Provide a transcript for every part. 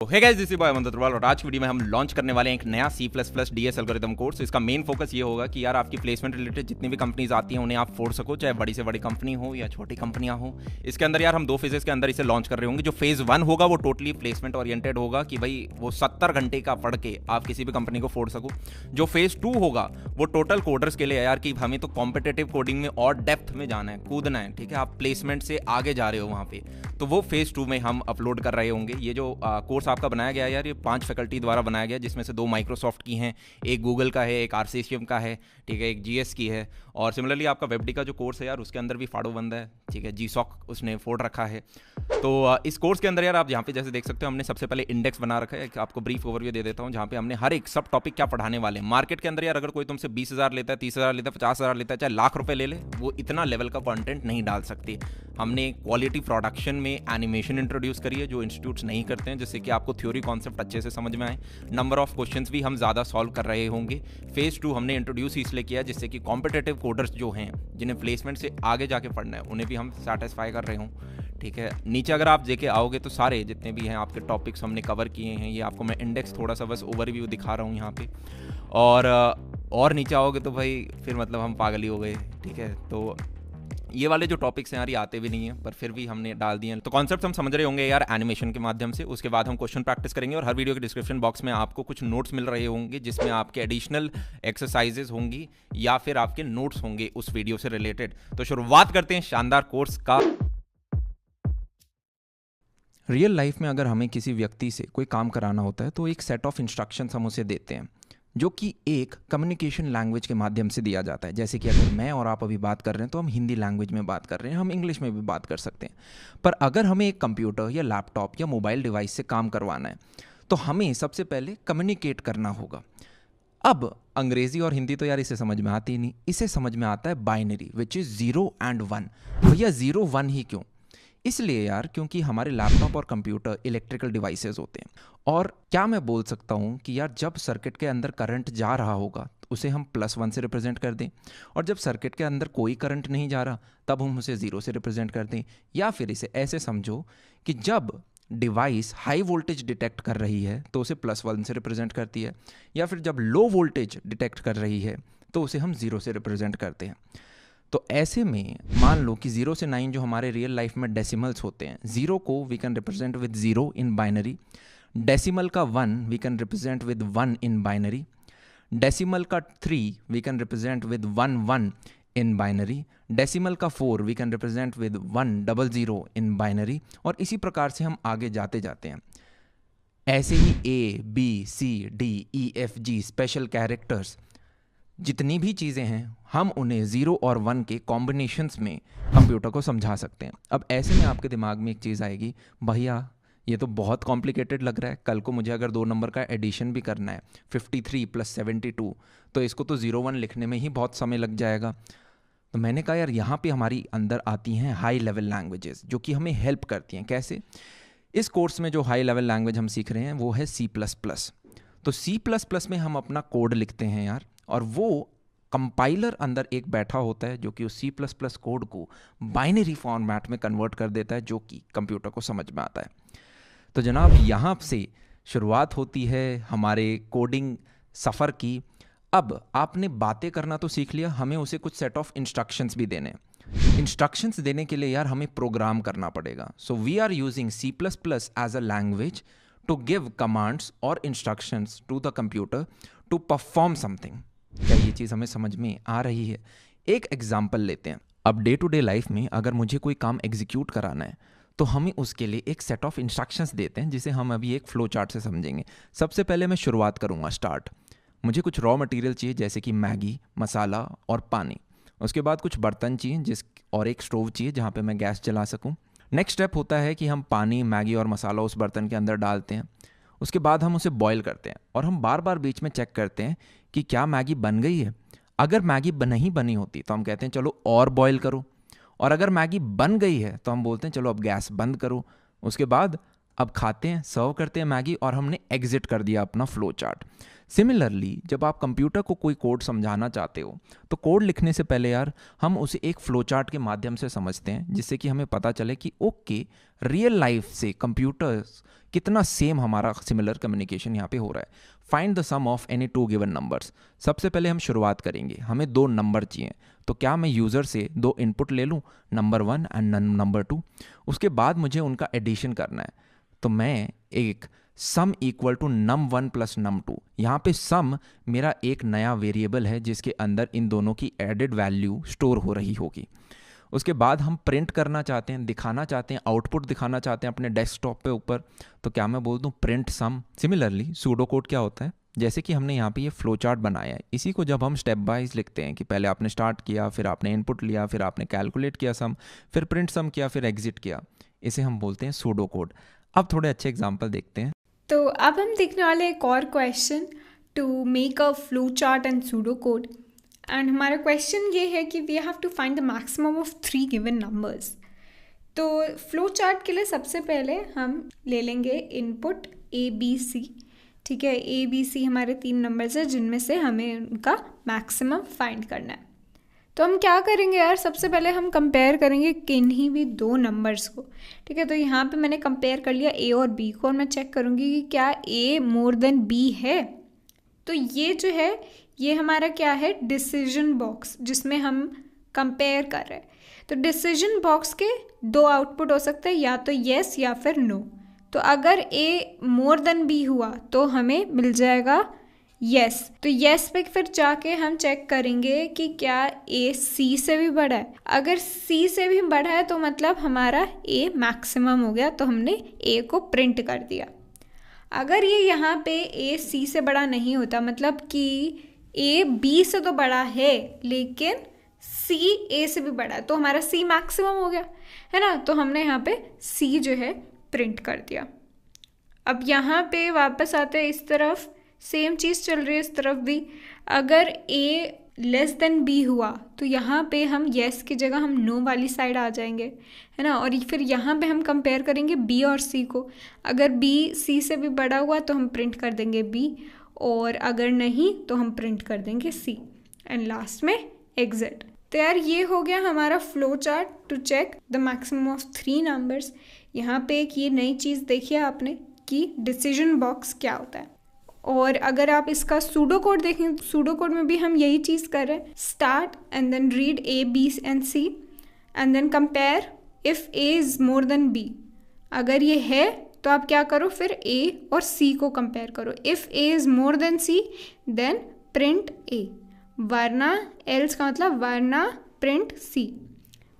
Hey guys, this is boy Aman Agrawal और आज की वीडियो में हम लॉन्च करने वाले हैं एक नया C++ डीएस एल्गोरिथम कोर्स। इसका मेन फोकस ये होगा कि यार आपकी प्लेसमेंट रिलेटेड जितनी भी कंपनीज आती हैं उन्हें आप फोड़ सको, चाहे बड़ी से बड़ी कंपनी हो या छोटी कंपनियां हो। इसके अंदर यार हम 2 फेजेस के अंदर इसे लॉन्च कर रहे होंगे। जो फेज 1 होगा वो टोटली प्लेसमेंट ओरिएंटेड होगा कि भाई वो 70 घंटे का पढ़ के आप किसी भी कंपनी को फोड़ सको। जो फेज 2 होगा वो टोटल कोडर्स के लिए यार कि हमें तो कॉम्पिटेटिव कोडिंग में और डेप्थ में जाना है, कूदना है, ठीक है, आप प्लेसमेंट से आगे जा रहे हो वहाँ पे, तो वो फेज 2 में हम अपलोड कर रहे होंगे। ये जो कोर्स आपका बनाया गया है यार, ये 5 फैकल्टी द्वारा बनाया गया, जिसमें से 2 माइक्रोसॉफ्ट की हैं, एक गूगल का है, एक आरसीसीएम का है, ठीक है, एक जीएस की है। और सिमिलरली आपका वेबडी का जो कोर्स है यार उसके अंदर भी फाड़ो बंदा है, ठीक है, जीसॉक उसने फोड़ रखा है। तो इस कोर्स के अंदर यार आप यहाँ पे जैसे देख सकते हो हमने सबसे पहले इंडेक्स बना रखा है। आपको ब्रीफ ओवरव्यू दे देता हूँ जहाँ पे हमने हर एक सब टॉपिक क्या पढ़ाने वाले हैं। मार्केट के अंदर यार अगर कोई तुमसे 20,000 लेता है, 30,000 लेता है, 50,000 लेता है, चाहे लाख रुपए ले ले, वो इतना लेवल का कंटेंट नहीं डाल सकती। हमने क्वालिटी प्रोडक्शन में एनिमेशन इंट्रोड्यूस करी है जो इंस्टीट्यूट्स नहीं करते हैं, जिससे कि आपको थ्योरी कॉन्सेप्ट अच्छे से समझ में आए। नंबर ऑफ क्वेश्चंस भी हम ज़्यादा सॉल्व कर रहे होंगे। फेज 2 हमने इंट्रोड्यूस इसलिए किया जिससे कि कॉम्पिटेटिव कोडर्स जो हैं जिन्हें प्लेसमेंट से आगे जाके पढ़ना है उन्हें भी हम सेटिस्फाई कर रहे हों, ठीक है। नीचे अगर आप देखे आओगे तो सारे जितने भी हैं आपके टॉपिक्स हमने कवर किए हैं। ये आपको मैं इंडेक्स थोड़ा सा बस ओवरव्यू दिखा रहा हूँ यहाँ पे। और नीचे आओगे तो भाई फिर मतलब हम पागल ही हो गए, ठीक है। तो ये वाले जो टॉपिक्स हैं यार ये आते भी नहीं हैं पर फिर भी हमने डाल दिए हैं। तो कॉन्सेप्ट हम समझ रहे होंगे यार एनिमेशन के माध्यम से। उसके बाद हम क्वेश्चन प्रैक्टिस करेंगे और हर वीडियो के डिस्क्रिप्शन बॉक्स में आपको कुछ नोट्स मिल रहे होंगे जिसमें आपके एडिशनल एक्सरसाइजेज होंगी या फिर आपके नोट्स होंगे उस वीडियो से रिलेटेड। तो शुरुआत करते हैं शानदार कोर्स का। रियल लाइफ में अगर हमें किसी व्यक्ति से कोई काम कराना होता है तो एक सेट ऑफ इंस्ट्रक्शंस हम उसे देते हैं जो कि एक कम्युनिकेशन लैंग्वेज के माध्यम से दिया जाता है। जैसे कि अगर मैं और आप अभी बात कर रहे हैं तो हम हिंदी लैंग्वेज में बात कर रहे हैं, हम इंग्लिश में भी बात कर सकते हैं। पर अगर हमें एक कंप्यूटर या लैपटॉप या मोबाइल डिवाइस से काम करवाना है तो हमें सबसे पहले कम्युनिकेट करना होगा। अब अंग्रेजी और हिंदी तो यार इसे समझ में आती ही नहीं, इसे समझ में आता है बाइनरी विच इज़ 0 and 1। भैया 0 1 ही क्यों? इसलिए यार क्योंकि हमारे लैपटॉप और कंप्यूटर इलेक्ट्रिकल डिवाइसेस होते हैं। और क्या मैं बोल सकता हूँ कि यार जब सर्किट के अंदर करंट जा रहा होगा तो उसे हम +1 से रिप्रेजेंट कर दें, और जब सर्किट के अंदर कोई करंट नहीं जा रहा तब हम उसे 0 से रिप्रेजेंट कर दें। या फिर इसे ऐसे समझो कि जब डिवाइस हाई वोल्टेज डिटेक्ट कर रही है तो उसे +1 से रिप्रेजेंट करती है, या फिर जब लो वोल्टेज डिटेक्ट कर रही है तो उसे हम 0 से रिप्रेजेंट करते हैं। तो ऐसे में मान लो कि 0 से 9 जो हमारे रियल लाइफ में डेसिमल्स होते हैं, 0 को we can represent with 0 in binary, decimal का 1 we can represent with 1 in binary, decimal का 3 we can represent with 1 1 in binary, decimal का 4 we can represent with 1 0 0 in binary, और इसी प्रकार से हम आगे जाते जाते हैं। ऐसे ही ABCDEFG स्पेशल कैरेक्टर्स जितनी भी चीज़ें हैं हम उन्हें 0 और 1 के कॉम्बिनेशंस में कंप्यूटर को समझा सकते हैं। अब ऐसे में आपके दिमाग में एक चीज़ आएगी, भैया ये तो बहुत कॉम्प्लिकेटेड लग रहा है, कल को मुझे अगर 2 नंबर का एडिशन भी करना है 53 + 72 तो इसको तो 0 1 लिखने में ही बहुत समय लग जाएगा। तो मैंने कहा यार यहाँ पे हमारी अंदर आती हैं हाई लेवल लैंग्वेजेस जो कि हमें हेल्प करती हैं। कैसे? इस कोर्स में जो हाई लेवल लैंग्वेज हम सीख रहे हैं वो है C++। तो C++ में हम अपना कोड लिखते हैं यार, और वो कंपाइलर अंदर एक बैठा होता है जो कि उस C++ कोड को बाइनरी फॉर्मेट में कन्वर्ट कर देता है जो कि कंप्यूटर को समझ में आता है। तो जनाब यहाँ से शुरुआत होती है हमारे कोडिंग सफ़र की। अब आपने बातें करना तो सीख लिया, हमें उसे कुछ सेट ऑफ इंस्ट्रक्शंस भी देने। इंस्ट्रक्शंस देने के लिए यार हमें प्रोग्राम करना पड़ेगा। So we are using C++ as a language to give commands और instructions to the computer to perform something. क्या ये चीज़ हमें समझ में आ रही है? एक एग्जाम्पल लेते हैं। अब डे टू डे लाइफ में अगर मुझे कोई काम एग्जीक्यूट कराना है तो हमें उसके लिए एक सेट ऑफ इंस्ट्रक्शंस देते हैं जिसे हम अभी एक फ्लो चार्ट से समझेंगे। सबसे पहले मैं शुरुआत करूँगा, स्टार्ट। मुझे कुछ रॉ मटेरियल चाहिए जैसे कि मैगी, मसाला और पानी। उसके बाद कुछ बर्तन चाहिए और एक स्टोव चाहिए जहाँ पर मैं गैस जला सकूँ। नेक्स्ट स्टेप होता है कि हम पानी, मैगी और मसाला उस बर्तन के अंदर डालते हैं। उसके बाद हम उसे बॉईल करते हैं और हम बार बार बीच में चेक करते हैं कि क्या मैगी बन गई है। अगर मैगी नहीं बनी होती तो हम कहते हैं चलो और बॉईल करो, और अगर मैगी बन गई है तो हम बोलते हैं चलो अब गैस बंद करो। उसके बाद अब खाते हैं, सर्व करते हैं मैगी और हमने एग्जिट कर दिया अपना फ्लो चार्ट। सिमिलरली जब आप कंप्यूटर को कोई कोड समझाना चाहते हो तो कोड लिखने से पहले यार हम उसे एक फ्लो चार्ट के माध्यम से समझते हैं, जिससे कि हमें पता चले कि ओके रियल लाइफ से कंप्यूटर्स कितना सेम हमारा सिमिलर कम्युनिकेशन यहाँ पे हो रहा है। Find the sum of any two given numbers. सबसे पहले हम शुरुआत करेंगे, हमें 2 नंबर चाहिए, तो क्या मैं यूज़र से 2 इनपुट ले लूँ, नंबर 1 एंड नंबर 2। उसके बाद मुझे उनका एडिशन करना है, तो मैं एक sum equal to num1 plus num2, यहाँ पे सम मेरा एक नया वेरिएबल है जिसके अंदर इन दोनों की एडेड वैल्यू स्टोर हो रही होगी। उसके बाद हम प्रिंट करना चाहते हैं, दिखाना चाहते हैं, आउटपुट दिखाना चाहते हैं अपने डेस्कटॉप पे ऊपर, तो क्या मैं बोल दूँ प्रिंट सम। सिमिलरली सूडो कोड क्या होता है, जैसे कि हमने यहाँ पे ये फ्लो चार्ट बनाया है, इसी को जब हम स्टेप वाइज लिखते हैं कि पहले आपने स्टार्ट किया, फिर आपने इनपुट लिया, फिर आपने कैलकुलेट किया सम, फिर प्रिंट सम किया, फिर एग्जिट किया, इसे हम बोलते हैं सूडो कोड। अब थोड़े अच्छे एग्जाम्पल देखते हैं। तो अब हम देखने वाले एक और question to make a flow chart and pseudo code. And हमारा क्वेश्चन ये है कि we have to find the maximum of 3 given numbers. तो फ्लो चार्ट के लिए सबसे पहले हम ले लेंगे इनपुट ABC। ठीक है, ABC हमारे 3 नंबर्स हैं जिनमें से हमें उनका मैक्सिमम फाइंड करना है। तो हम क्या करेंगे यार, सबसे पहले हम कंपेयर करेंगे किन्हीं भी 2 नंबर्स को। ठीक है, तो यहाँ पे मैंने कंपेयर कर लिया A और B को और मैं चेक करूँगी कि क्या A मोर देन B है। तो ये जो है ये हमारा क्या है, डिसीजन बॉक्स जिसमें हम कंपेयर कर रहे हैं। तो डिसीजन बॉक्स के 2 आउटपुट हो सकते हैं, या तो येस या फिर नो। तो अगर A मोर देन B हुआ तो हमें मिल जाएगा यस। तो यस पे फिर जाके हम चेक करेंगे कि क्या A C से भी बड़ा है। अगर C से भी बड़ा है तो मतलब हमारा A मैक्सिमम हो गया, तो हमने A को प्रिंट कर दिया। अगर ये यहाँ पे A C से बड़ा नहीं होता, मतलब कि A B से तो बड़ा है लेकिन C A से भी बड़ा है, तो हमारा C मैक्सिमम हो गया, है ना। तो हमने यहाँ पे C जो है प्रिंट कर दिया। अब यहाँ पे वापस आते हैं इस तरफ, सेम चीज़ चल रही है इस तरफ भी। अगर A लेस देन B हुआ तो यहाँ पे हम येस की जगह हम नो वाली साइड आ जाएंगे, है ना। और फिर यहाँ पे हम कंपेयर करेंगे B और C को। अगर B C से भी बड़ा हुआ तो हम प्रिंट कर देंगे B, और अगर नहीं तो हम प्रिंट कर देंगे C, एंड लास्ट में एग्जिट। तो यार ये हो गया हमारा flow chart to check the maximum of 3 numbers. यहाँ पे एक ये नई चीज़ देखी है आपने कि डिसीजन बॉक्स क्या होता है। और अगर आप इसका सूडो कोड देखें, सूडो कोड में भी हम यही चीज़ कर रहे हैं, start and then read A, B and C and then compare if A is more than B। अगर ये है तो आप क्या करो, फिर A और C को कंपेयर करो। If A is more than C then print A, वरना एल्स का मतलब वरना प्रिंट C।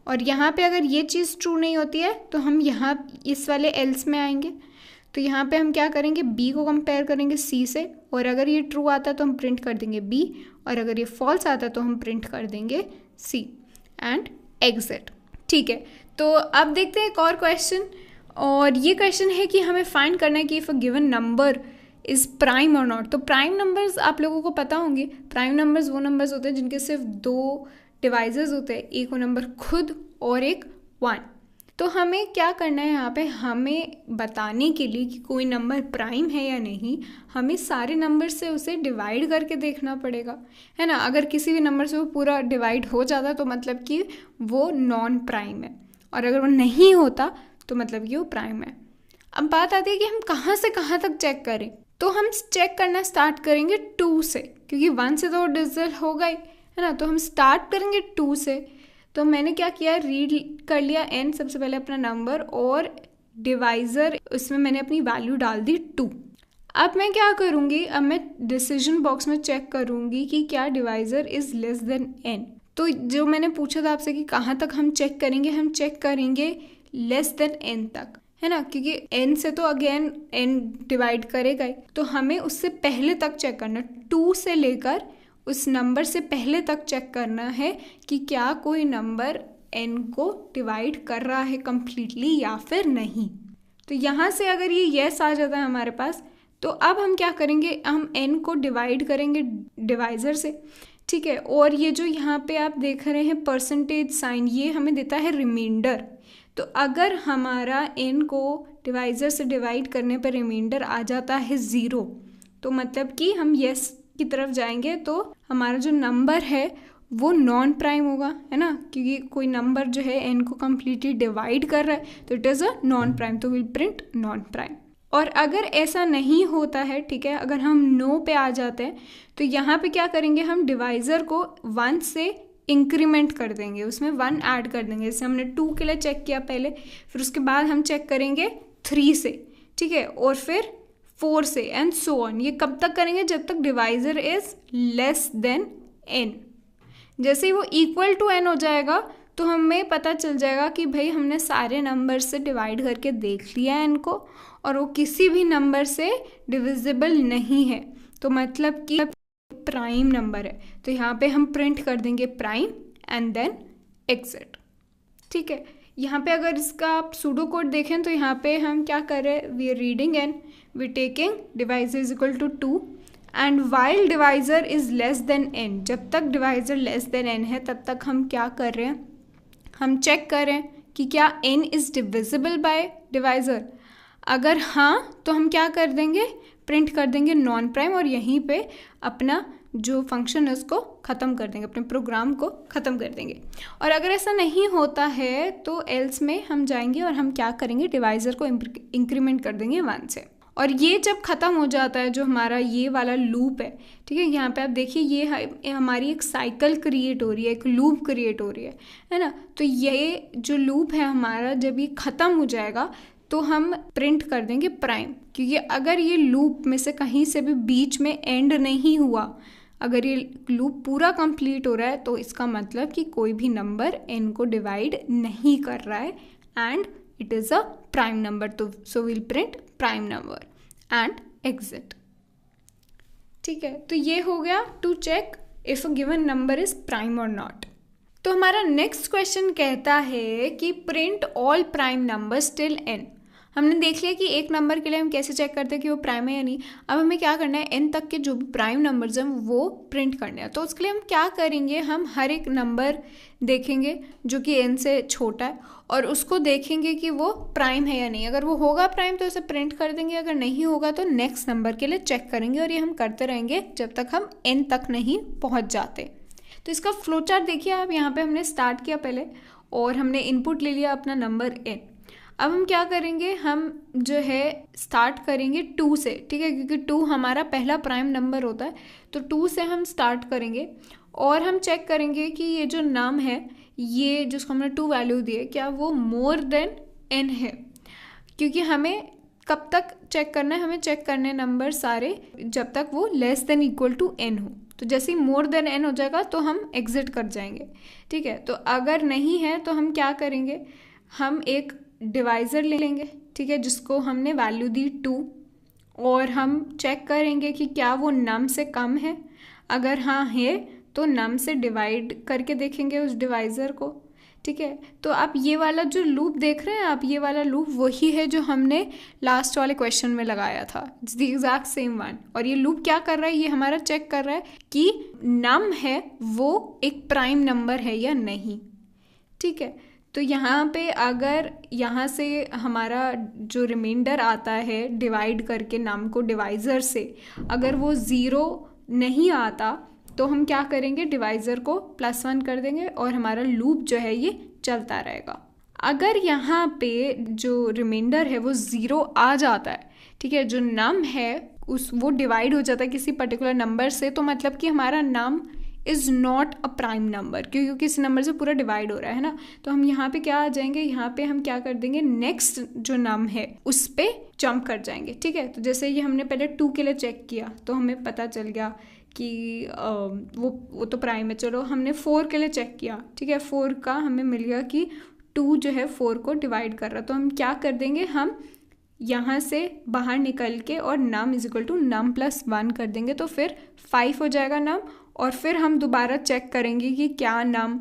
और यहाँ पे अगर ये चीज़ ट्रू नहीं होती है तो हम यहाँ इस वाले एल्स में आएंगे। तो यहाँ पे हम क्या करेंगे, B को कंपेयर करेंगे C से, और अगर ये ट्रू आता है तो हम प्रिंट कर देंगे B, और अगर ये फॉल्स आता है तो हम प्रिंट कर देंगे C एंड एग्जिट। ठीक है, तो अब देखते हैं एक और क्वेश्चन, और ये क्वेश्चन है कि हमें फाइंड करना है कि if a given number is prime और नॉट। तो प्राइम नंबर्स आप लोगों को पता होंगे, प्राइम नंबर्स वो नंबर्स होते हैं जिनके सिर्फ 2 डिवाइसेस होते हैं, एक वो नंबर खुद और एक 1। तो हमें क्या करना है यहाँ पे, हमें बताने के लिए कि कोई नंबर प्राइम है या नहीं, हमें सारे नंबर से उसे डिवाइड करके देखना पड़ेगा, है ना। अगर किसी भी नंबर से वो पूरा डिवाइड हो जाता तो मतलब कि वो नॉन प्राइम है, और अगर वो नहीं होता तो मतलब कि वो प्राइम है। अब बात आती है कि हम कहाँ से कहाँ तक चेक करें। तो हम चेक करना स्टार्ट करेंगे 2 से, क्योंकि 1 से तो डिजिटल हो गई, है ना। तो हम स्टार्ट करेंगे 2 से। तो मैंने क्या किया, रीड कर लिया n सबसे पहले अपना नंबर, और डिवाइज़र उसमें मैंने अपनी वैल्यू डाल दी 2। अब मैं क्या करूँगी, अब मैं डिसीजन बॉक्स में चेक करूँगी कि क्या divisor is less than n। तो जो मैंने पूछा था आपसे कि कहाँ तक हम चेक करेंगे, हम चेक करेंगे लेस देन n तक, है ना, क्योंकि n से तो अगेन n डिवाइड करेगा ही, तो हमें उससे पहले तक चेक करना, 2 से लेकर उस नंबर से पहले तक चेक करना है कि क्या कोई नंबर n को डिवाइड कर रहा है कम्प्लीटली या फिर नहीं। तो यहाँ से अगर ये येस आ जाता है हमारे पास, तो अब हम क्या करेंगे, हम n को डिवाइड करेंगे डिवाइज़र से। ठीक है, और ये जो यहाँ पे आप देख रहे हैं परसेंटेज साइन, ये हमें देता है रिमाइंडर। तो अगर हमारा n को डिवाइज़र से डिवाइड करने पर रिमाइंडर आ जाता है 0, तो मतलब कि हम येस की तरफ जाएंगे तो हमारा जो नंबर है वो नॉन प्राइम होगा, है ना, क्योंकि कोई नंबर जो है n को कम्प्लीटली डिवाइड कर रहा है तो it is a non prime, तो विल प्रिंट नॉन प्राइम। और अगर ऐसा नहीं होता है, ठीक है, अगर हम नो पे आ जाते हैं तो यहाँ पे क्या करेंगे, हम डिवाइज़र को 1 से इंक्रीमेंट कर देंगे, उसमें 1 ऐड कर देंगे। जैसे हमने 2 के लिए चेक किया पहले, फिर उसके बाद हम चेक करेंगे 3 से, ठीक है, और फिर 4 से एंड सो ऑन। ये कब तक करेंगे, जब तक divisor is less than n। जैसे ही वो इक्वल टू n हो जाएगा तो हमें पता चल जाएगा कि भाई हमने सारे नंबर से डिवाइड करके देख लिया n को और वो किसी भी नंबर से डिविजिबल नहीं है, तो मतलब कि प्राइम नंबर है। तो यहाँ पे हम प्रिंट कर देंगे प्राइम एंड देन एग्जिट, ठीक है। यहाँ पे अगर इसका आप सूडो कोड देखें तो यहाँ पे हम क्या कर रहे हैं, we are reading n, we taking divisor is equal to 2 and while divisor is less than n। जब तक डिवाइजर लेस देन n है तब तक हम क्या कर रहे हैं, हम चेक कर रहे हैं कि क्या n is divisible by divisor. अगर हाँ तो हम क्या कर देंगे, प्रिंट कर देंगे नॉन प्राइम और यहीं पे अपना जो फंक्शन है उसको ख़त्म कर देंगे, अपने प्रोग्राम को ख़त्म कर देंगे। और अगर ऐसा नहीं होता है तो एल्स में हम जाएंगे और हम क्या करेंगे, डिवाइज़र को इंक्रीमेंट कर देंगे 1 से। और ये जब ख़त्म हो जाता है, जो हमारा ये वाला लूप है, ठीक है, यहाँ पे आप देखिए ये हमारी एक साइकिल क्रिएट हो रही है, एक लूप क्रिएट हो रही है ना। तो ये जो लूप है हमारा, जब ये ख़त्म हो जाएगा तो हम प्रिंट कर देंगे प्राइम, क्योंकि अगर ये लूप में से कहीं से भी बीच में एंड नहीं हुआ, अगर ये लूप पूरा कंप्लीट हो रहा है तो इसका मतलब कि कोई भी नंबर n को डिवाइड नहीं कर रहा है and it is a prime number. तो so will print prime number and exit, ठीक है। तो ये हो गया to check if a given number is prime और नॉट। तो हमारा नेक्स्ट क्वेश्चन कहता है कि print all prime numbers till n। हमने देख लिया कि एक नंबर के लिए हम कैसे चेक करते हैं कि वो प्राइम है या नहीं। अब हमें क्या करना है, n तक के जो भी प्राइम नंबर्स हैं वो प्रिंट करने हैं। तो उसके लिए हम क्या करेंगे, हम हर एक नंबर देखेंगे जो कि n से छोटा है और उसको देखेंगे कि वो प्राइम है या नहीं। अगर वो होगा प्राइम तो उसे प्रिंट कर देंगे, अगर नहीं होगा तो नेक्स्ट नंबर के लिए चेक करेंगे और ये हम करते रहेंगे जब तक हम n तक नहीं पहुँच जाते। तो इसका फ्लो चार्ट देखिए आप, यहाँ पे हमने स्टार्ट किया पहले और हमने इनपुट ले लिया अपना नंबर n। अब हम क्या करेंगे, हम जो है स्टार्ट करेंगे 2 से, ठीक है, क्योंकि 2 हमारा पहला प्राइम नंबर होता है। तो 2 से हम स्टार्ट करेंगे और हम चेक करेंगे कि ये जो नम है, ये जिसको हमने 2 वैल्यू दिए, क्या वो मोर देन n है। क्योंकि हमें कब तक चेक करना है, हमें चेक करने नंबर सारे जब तक वो less than equal to n हो। तो जैसे ही मोर देन n हो जाएगा तो हम एग्जिट कर जाएंगे, ठीक है। तो अगर नहीं है तो हम क्या करेंगे, हम एक डिवाइज़र ले लेंगे, ठीक है, जिसको हमने वैल्यू दी 2 और हम चेक करेंगे कि क्या वो नम से कम है। अगर हाँ है तो नम से डिवाइड करके देखेंगे उस डिवाइज़र को, ठीक है। तो आप ये वाला जो लूप देख रहे हैं आप, ये वाला लूप वही है जो हमने लास्ट वाले क्वेश्चन में लगाया था, it's the exact same one. और ये लूप क्या कर रहा है, ये हमारा चेक कर रहा है कि नम है वो एक प्राइम नंबर है या नहीं, ठीक है। तो यहाँ पे अगर यहाँ से हमारा जो रिमाइंडर आता है डिवाइड करके नम को डिवाइज़र से, अगर वो 0 नहीं आता तो हम क्या करेंगे, डिवाइज़र को +1 कर देंगे और हमारा लूप जो है ये चलता रहेगा। अगर यहाँ पे जो रिमाइंडर है वो 0 आ जाता है, ठीक है, जो नम है वो डिवाइड हो जाता है किसी पर्टिकुलर नंबर से, तो मतलब कि हमारा num is not a prime number, क्योंकि किसी नंबर से पूरा डिवाइड हो रहा है ना। तो हम यहाँ पे क्या आ जाएंगे, यहाँ पे हम क्या कर देंगे, नेक्स्ट जो नम है उस पर जंप कर जाएंगे, ठीक है। तो जैसे ये हमने पहले 2 के लिए चेक किया तो हमें पता चल गया कि वो तो प्राइम है। चलो हमने 4 के लिए चेक किया, ठीक है, 4 का हमें मिल गया कि 2 जो है 4 को डिवाइड कर रहा है। तो हम क्या कर देंगे, हम यहाँ से बाहर निकल के और नम इज इक्वल टू नम +1 कर देंगे, तो फिर 5 हो जाएगा नम। और फिर हम दोबारा चेक करेंगे कि क्या नम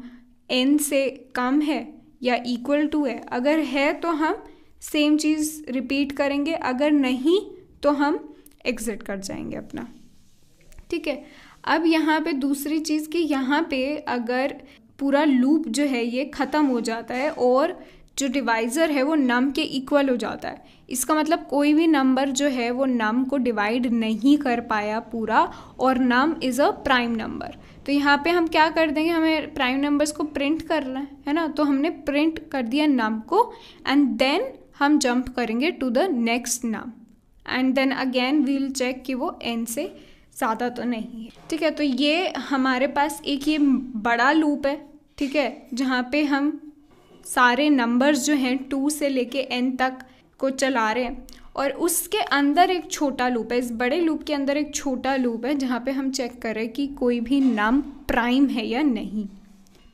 n से कम है या इक्वल टू है। अगर है तो हम सेम चीज़ रिपीट करेंगे, अगर नहीं तो हम एग्जिट कर जाएंगे अपना, ठीक है। अब यहाँ पे दूसरी चीज़ कि यहाँ पे अगर पूरा लूप जो है ये ख़त्म हो जाता है और जो डिवाइज़र है वो नम के इक्वल हो जाता है। इसका मतलब कोई भी नंबर जो है वो नम को डिवाइड नहीं कर पाया पूरा, और नम इज़ अ प्राइम नंबर। तो यहाँ पे हम क्या कर देंगे, हमें प्राइम नंबर्स को प्रिंट करना है ना, तो हमने प्रिंट कर दिया नम को, एंड देन हम जंप करेंगे to the next num, and then again we will check कि वो n से ज़्यादा तो नहीं है। ठीक है, तो ये हमारे पास एक ये बड़ा लूप है, ठीक है, जहाँ पे हम सारे नंबर्स जो हैं 2 से लेके n तक को चला रहे हैं, और उसके अंदर एक छोटा लूप है, इस बड़े लूप के अंदर एक छोटा लूप है जहाँ पे हम चेक कर रहे हैं कि कोई भी नम प्राइम है या नहीं।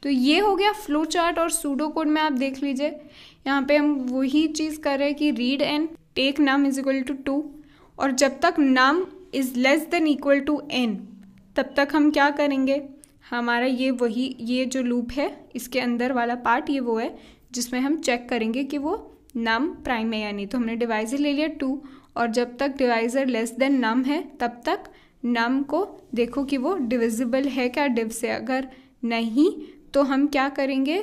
तो ये हो गया फ्लो चार्ट। और सूडो कोड में आप देख लीजिए, यहाँ पे हम वही चीज़ कर रहे हैं कि read n take num is equal to 2, और जब तक num is less than equal to n तब तक हम क्या करेंगे, हमारा ये जो लूप है इसके अंदर वाला पार्ट ये वो है जिसमें हम चेक करेंगे कि वो नम प्राइम है या नहीं। तो हमने डिवाइज़र ले लिया 2, और जब तक डिवाइज़र लेस देन नम है तब तक नम को देखो कि वो डिविजिबल है क्या डिव से। अगर नहीं तो हम क्या करेंगे,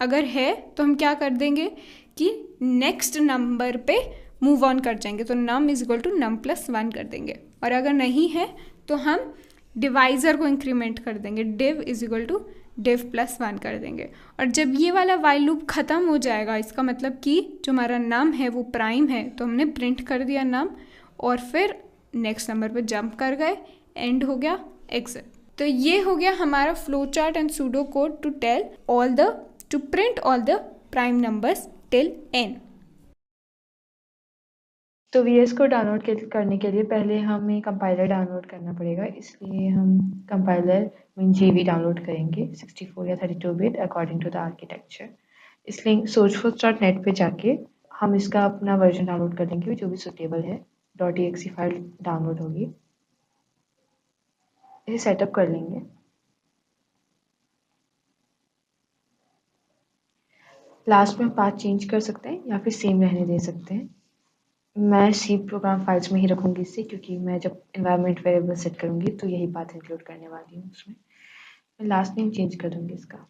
अगर है तो हम क्या कर देंगे कि नेक्स्ट नंबर पे मूव ऑन कर जाएंगे, तो num is equal to num plus 1 कर देंगे। और अगर नहीं है तो हम डिवाइज़र को इंक्रीमेंट कर देंगे, div is equal to div plus 1 कर देंगे। और जब ये वाला वाइल लूप ख़त्म हो जाएगा, इसका मतलब कि जो हमारा नम है वो प्राइम है, तो हमने प्रिंट कर दिया नम, और फिर नेक्स्ट नंबर पे जंप कर गए, एंड हो गया एग्जिट। तो ये हो गया हमारा flow chart and pseudo code to print all the prime numbers till n। तो VS को डाउनलोड करने के लिए पहले हमें कंपाइलर डाउनलोड करना पड़ेगा, इसलिए हम कंपाइलर WinGV डाउनलोड करेंगे 64 या 32 bit according to the architecture. इसलिए sourceforce.net पे जाके हम इसका अपना वर्जन डाउनलोड कर लेंगे जो भी सुटेबल है। .exe फाइल डाउनलोड होगी, इसे सेटअप कर लेंगे। लास्ट में पाथ चेंज कर सकते हैं या फिर सेम रहने दे सकते हैं। मैं सी प्रोग्राम फाइल्स में ही रखूँगी इसे, क्योंकि मैं जब एनवायरनमेंट वेरिएबल सेट करूँगी तो यही पाथ इंक्लूड करने वाली हूँ उसमें। मैं लास्ट नेम चेंज कर दूँगी इसका।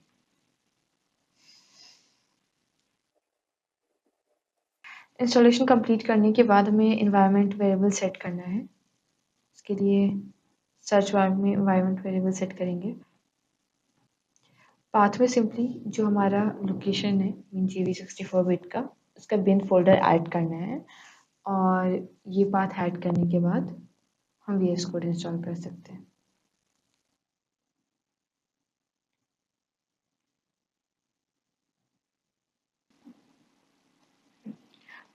इंस्टॉलेशन कंप्लीट करने के बाद हमें एनवायरनमेंट वेरिएबल सेट करना है। इसके लिए सर्च बार में एनवायरनमेंट वेरिएबल सेट करेंगे। पाथ में सिंपली जो हमारा लोकेशन है WinGV 64 बिट का, उसका बिन फोल्डर ऐड करना है, और ये पाथ ऐड करने के बाद हम VS कोड इंस्टॉल कर सकते हैं।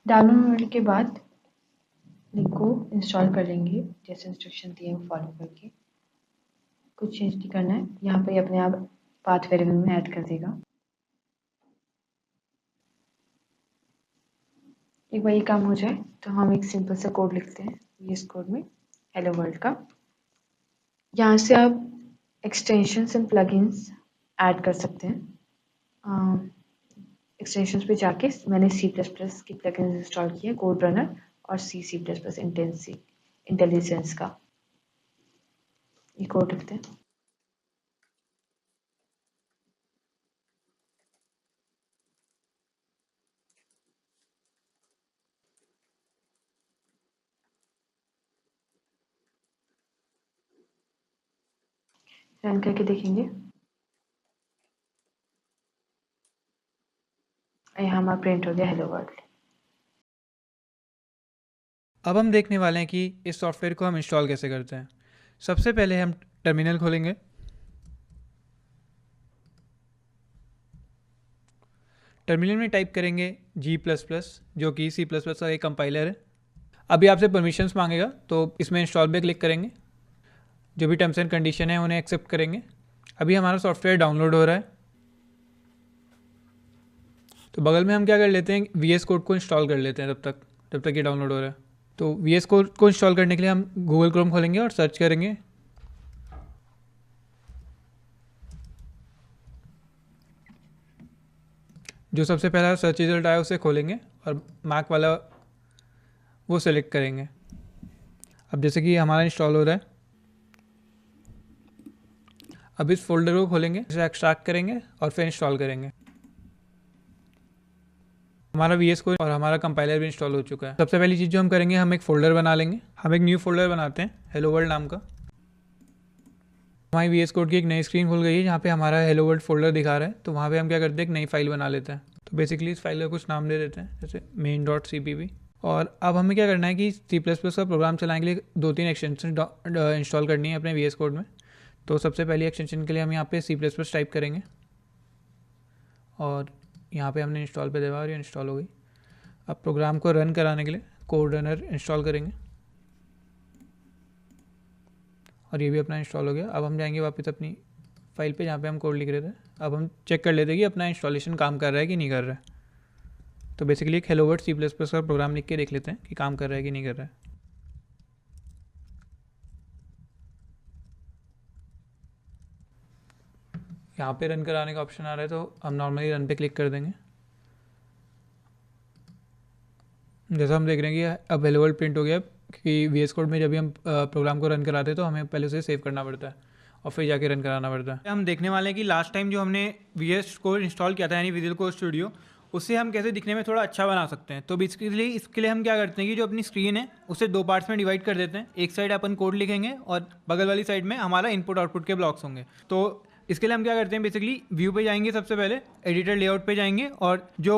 डाउनलोड होने के बाद लिंक को इंस्टॉल कर लेंगे, जैसे इंस्ट्रक्शन दिए हैं फॉलो करके। कुछ चेंज नहीं करना है, यहाँ पे अपने आप पाथ वेरिएबल में ऐड कर देगा। एक बार ये काम हो जाए तो हम एक सिंपल सा कोड लिखते हैं VS कोड में, हेलो वर्ल्ड का। यहाँ से आप एक्सटेंशंस एंड प्लगइन्स ऐड कर सकते हैं। एक्सटेंशंस पे जाके मैंने C++ की प्लगइन्स इंस्टॉल किए, कोड रनर और C++ इंटेलिजेंस का। ये कोड लिखते हैं। रन करके देखेंगे, यहाँ हमारा प्रिंट हो गया हेलो वर्ल्ड। अब हम देखने वाले हैं कि इस सॉफ्टवेयर को हम इंस्टॉल कैसे करते हैं। सबसे पहले हम टर्मिनल खोलेंगे। टर्मिनल में टाइप करेंगे G++, जो कि C++ का एक कंपाइलर है। अभी आपसे परमिशंस मांगेगा, तो इसमें इंस्टॉल पे क्लिक करेंगे। जो भी टर्म्स एंड कंडीशन है उन्हें एक्सेप्ट करेंगे। अभी हमारा सॉफ्टवेयर डाउनलोड हो रहा है, तो बगल में हम क्या कर लेते हैं, VS कोड को इंस्टॉल कर लेते हैं जब तक ये डाउनलोड हो रहा है। तो VS कोड को इंस्टॉल करने के लिए हम गूगल क्रोम खोलेंगे और सर्च करेंगे जो सबसे पहला सर्च रिजल्ट आया उसे खोलेंगे और मैक वाला वो सेलेक्ट करेंगे। अब जैसे कि हमारा इंस्टॉल हो रहा है, अब इस फोल्डर को खोलेंगे, इसे एक्सट्रैक्ट करेंगे और फिर इंस्टॉल करेंगे। हमारा VS कोड और हमारा कंपाइलर भी इंस्टॉल हो चुका है। सबसे पहली चीज़ जो हम करेंगे, हम एक फ़ोल्डर बना लेंगे। हम एक न्यू फोल्डर बनाते हैं हेलो वर्ल्ड नाम का। हमारी VS कोड की एक नई स्क्रीन खुल गई है जहाँ पे हमारा हेलो वर्ल्ड फोल्डर दिखा रहा है। तो वहाँ पे हम क्या करते हैं, एक नई फाइल बना लेते हैं। तो बेसिकली इस फाइल का कुछ नाम दे देते हैं, जैसे main.cpp। और अब हमें क्या करना है कि C++ का प्रोग्राम चलाने के लिए 2-3 एक्सटेंशन इंस्टॉल करनी है अपने VS कोड में। तो सबसे पहली एक्सटेंशन के लिए हम यहाँ पे C++ टाइप करेंगे और यहाँ पे हमने इंस्टॉल पे दबा और ये इंस्टॉल हो गई। अब प्रोग्राम को रन कराने के लिए कोड रनर इंस्टॉल करेंगे और ये भी अपना इंस्टॉल हो गया। अब हम जाएंगे वापस अपनी फाइल पे जहाँ पे हम कोड लिख रहे थे। अब हम चेक कर लेते हैं कि अपना इंस्टॉलेशन काम कर रहा है कि नहीं कर रहा है। तो बेसिकली एक हेलो वर्ल्ड C++ का प्रोग्राम लिख के देख लेते हैं कि काम कर रहा है कि नहीं कर रहा है। यहाँ पे रन कराने का ऑप्शन आ रहा है तो हम नॉर्मली रन पे क्लिक कर देंगे। जैसा हम देख रहे हैं कि अब हेलो वर्ल्ड प्रिंट हो गया, क्योंकि VS कोड में जब भी हम प्रोग्राम को रन कराते हैं तो हमें पहले उसे सेव करना पड़ता है और फिर जाके रन कराना पड़ता है। हम देखने वाले हैं कि लास्ट टाइम जो हमने VS कोड इंस्टॉल किया था, यानी विजुअल कोड स्टूडियो, उससे हम कैसे दिखने में थोड़ा अच्छा बना सकते हैं। तो बेसिकली इसके लिए हम क्या करते हैं कि जो अपनी स्क्रीन है उसे 2 पार्ट्स में डिवाइड कर देते हैं। एक साइड अपन कोड लिखेंगे और बगल वाली साइड में हमारा इनपुट आउटपुट के ब्लॉक्स होंगे। तो इसके लिए हम क्या करते हैं, बेसिकली व्यू पे जाएंगे, सबसे पहले एडिटर लेआउट पे जाएंगे और जो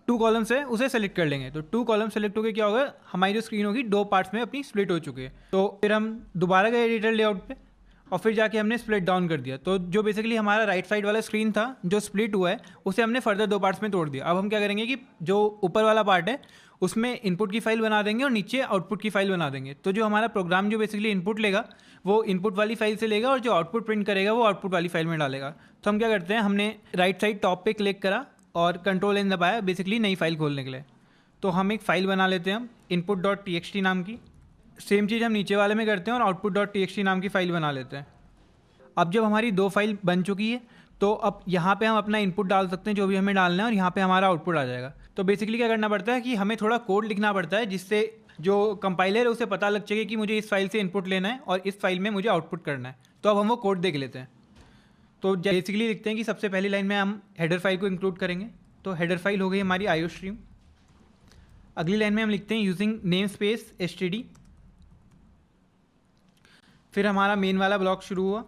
2 कॉलम्स है उसे सेलेक्ट कर लेंगे। तो 2 कॉलम सेलेक्ट होकर क्या होगा, हमारी जो स्क्रीन होगी 2 पार्ट्स में अपनी स्प्लिट हो चुकी है। तो फिर हम दोबारा गए एडिटर लेआउट पे और फिर जाके हमने स्प्लिट डाउन कर दिया। तो जो बेसिकली हमारा राइट साइड वाला स्क्रीन था जो स्प्लिट हुआ है उसे हमने फर्दर 2 पार्ट्स में तोड़ दिया। अब हम क्या करेंगे कि जो ऊपर वाला पार्ट है उसमें इनपुट की फाइल बना देंगे और नीचे आउटपुट की फाइल बना देंगे। तो जो हमारा प्रोग्राम जो बेसिकली इनपुट लेगा वो इनपुट वाली फाइल से लेगा और जो आउटपुट प्रिंट करेगा वो आउटपुट वाली फाइल में डालेगा। तो हम क्या करते हैं, हमने राइट साइड टॉप पे क्लिक करा और Ctrl+N दबाया बेसिकली नई फाइल खोलने के लिए। तो हम एक फ़ाइल बना लेते हैं हम input.txt नाम की। सेम चीज़ हम नीचे वाले में करते हैं और output.txt नाम की फ़ाइल बना लेते हैं। अब जब हमारी 2 फाइल बन चुकी है तो अब यहाँ पे हम अपना इनपुट डाल सकते हैं जो भी हमें डालना है और यहाँ पे हमारा आउटपुट आ जाएगा। तो बेसिकली क्या करना पड़ता है कि हमें थोड़ा कोड लिखना पड़ता है जिससे जो कंपाइलर है उसे पता लग सके कि मुझे इस फाइल से इनपुट लेना है और इस फाइल में मुझे आउटपुट करना है। तो अब हम वो कोड देख लेते हैं। तो बेसिकली लिखते हैं कि सबसे पहली लाइन में हम हेडर फाइल को इंक्लूड करेंगे। तो हेडर फाइल हो गई हमारी IO स्ट्रीम। अगली लाइन में हम लिखते हैं यूजिंग नेम स्पेस std। फिर हमारा मेन वाला ब्लॉक शुरू हुआ,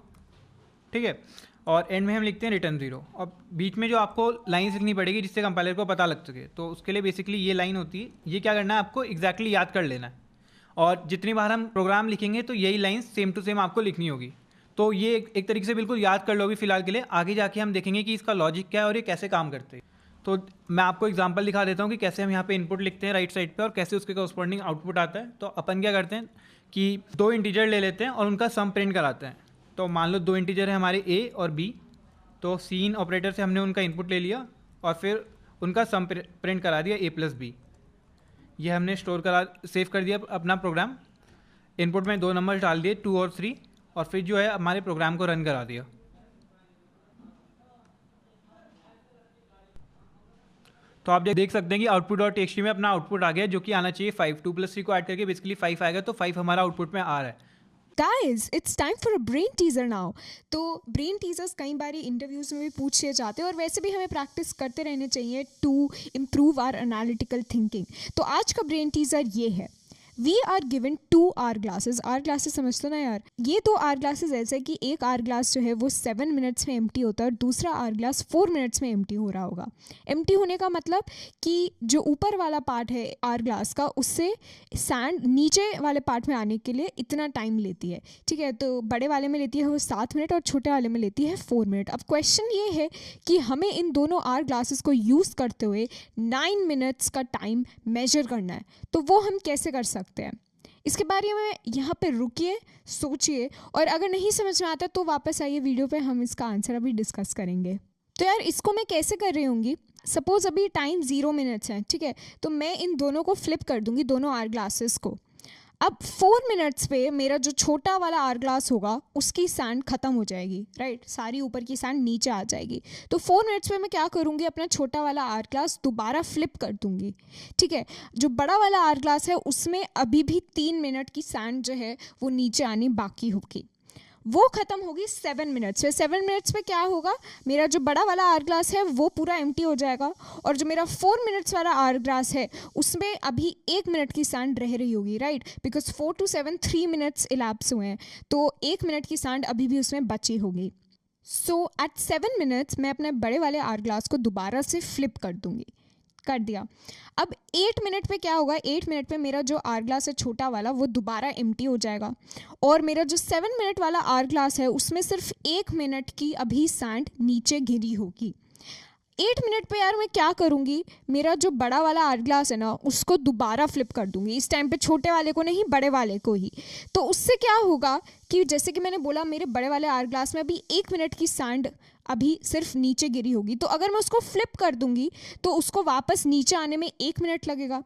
ठीक है, और एंड में हम लिखते हैं रिटर्न 0। और बीच में जो आपको लाइन्स लिखनी पड़ेगी जिससे कंपाइलर को पता लग सके। तो उसके लिए बेसिकली ये लाइन होती है, ये क्या करना है आपको एग्जैक्टली याद कर लेना है और जितनी बार हम प्रोग्राम लिखेंगे तो यही लाइन्स सेम टू सेम आपको लिखनी होगी। तो ये एक तरीके से बिल्कुल याद कर लोगे फिलहाल के लिए। आगे जाके हम देखेंगे कि इसका लॉजिक क्या है और ये कैसे काम करते हैं। तो मैं आपको एग्जांपल दिखा देता हूँ कि कैसे हम यहाँ पे इनपुट लिखते हैं राइट साइड पे और कैसे उसके कॉरस्पॉन्डिंग आउटपुट आता है। तो अपन क्या करते हैं कि 2 इंटीजर ले लेते हैं और उनका सम प्रिंट कराते हैं। तो मान लो 2 इंटीजर है हमारे A और B। तो सीन ऑपरेटर से हमने उनका इनपुट ले लिया और फिर उनका सम प्रिंट करा दिया A+B। ये हमने सेव कर दिया अपना प्रोग्राम। इनपुट में 2 नंबर डाल दिए 2 और 3 और फिर जो है हमारे प्रोग्राम को रन करा दिया। तो आप देख सकते हैं कि output.txt में अपना आउटपुट आ गया जो कि आना चाहिए 5। 2 + 3 को ऐड करके बेसिकली 5 आएगा। तो 5 हमारा आउटपुट में आ रहा है। Guys, it's time for a brain teaser now. तो ब्रेन टीजर्स कई बार इंटरव्यूज में भी पूछे जाते हैं और वैसे भी हमें प्रैक्टिस करते रहने चाहिए to improve our analytical thinking. तो आज का ब्रेन टीजर ये है। We are given 2 hourglasses. Hourglasses समझते हो ना यार, ये 2 आर ग्लासेस ऐसे कि एक आर ग्लास जो है वो 7 मिनट्स में एम्प्टी होता है और दूसरा आर ग्लास 4 मिनट्स में एम्प्टी हो रहा होगा। एम्प्टी होने का मतलब कि जो ऊपर वाला पार्ट है आर ग्लास का उससे सैंड नीचे वाले पार्ट में आने के लिए इतना टाइम लेती है, ठीक है। तो बड़े वाले में लेती है वो 7 मिनट और छोटे वाले में लेती है 4 मिनट। अब क्वेश्चन ये है कि हमें इन दोनों आर ग्लासेस को यूज़ करते हुए 9 मिनट्स का टाइम मेजर करना है। तो वो हम कैसे कर सकते हैं, इसके बारे में यहाँ पे रुकिए, सोचिए और अगर नहीं समझ में आता तो वापस आइए वीडियो पे, हम इसका आंसर अभी डिस्कस करेंगे। तो यार इसको मैं कैसे कर रही होंगी, सपोज अभी टाइम 0 मिनट्स है, ठीक है। तो मैं इन दोनों को फ्लिप कर दूंगी, दोनों आर ग्लासेस को। अब 4 मिनट्स पे मेरा जो छोटा वाला आर ग्लास होगा उसकी सैंड ख़त्म हो जाएगी, राइट, सारी ऊपर की सैंड नीचे आ जाएगी। तो 4 मिनट्स में मैं क्या करूँगी, अपना छोटा वाला आर ग्लास दोबारा फ्लिप कर दूँगी, ठीक है। जो बड़ा वाला आर ग्लास है उसमें अभी भी 3 मिनट की सैंड जो है वो नीचे आनी बाकी होगी। वो ख़त्म होगी 7 मिनट्स पे। 7 मिनट्स पे क्या होगा, मेरा जो बड़ा वाला आवर ग्लास है वो पूरा एम्प्टी हो जाएगा, और जो मेरा 4 मिनट्स वाला आवर ग्लास है उसमें अभी 1 मिनट की सैंड रह रही होगी, right, because 4 to 7 3 minutes elapse हुए हैं, तो 1 मिनट की सैंड अभी भी उसमें बची होगी। सो एट 7 मिनट्स मैं अपने बड़े वाले आवर ग्लास को दोबारा से फ्लिप कर दूंगी, कर दिया। अब 8 मिनट पे क्या होगा, 8 मिनट पे मेरा जो आवर ग्लास है छोटा वाला वो दोबारा एम्प्टी हो जाएगा, और मेरा जो 7 मिनट वाला आवर ग्लास है उसमें सिर्फ 1 मिनट की अभी सैंड नीचे गिरी होगी। 8 मिनट पे यार मैं क्या करूँगी, मेरा जो बड़ा वाला आवर ग्लास है ना उसको दोबारा फ्लिप कर दूंगी, इस टाइम पे छोटे वाले को नहीं, बड़े वाले को ही। तो उससे क्या होगा कि जैसे कि मैंने बोला मेरे बड़े वाले आवर ग्लास में अभी 1 मिनट की सैंड अभी सिर्फ नीचे गिरी होगी, तो अगर मैं उसको फ्लिप कर दूंगी तो उसको वापस नीचे आने में 1 मिनट लगेगा।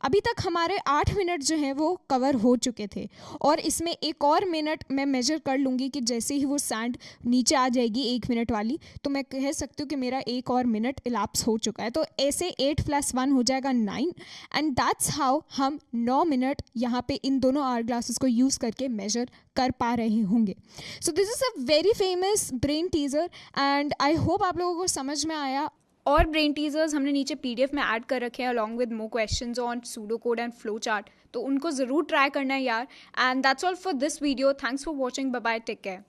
अभी तक हमारे 8 मिनट जो हैं वो कवर हो चुके थे, और इसमें एक और मिनट मैं मेजर कर लूँगी कि जैसे ही वो सैंड नीचे आ जाएगी 1 मिनट वाली, तो मैं कह सकती हूँ कि मेरा एक और मिनट इलैप्स हो चुका है। तो ऐसे 8 + 1 हो जाएगा 9, एंड दैट्स हाउ हम 9 मिनट यहाँ पे इन दोनों आवर ग्लासेस को यूज़ करके मेजर कर पा रहे होंगे। So this is a very famous brain teaser, and I hope आप लोगों को समझ में आया। और ब्रेन टीजर्स हमने नीचे PDF में ऐड कर रखे हैं along with more questions on pseudo code and flow chart, तो उनको ज़रूर ट्राई करना है यार। And that's all for this video, thanks for watching, bye bye, take care.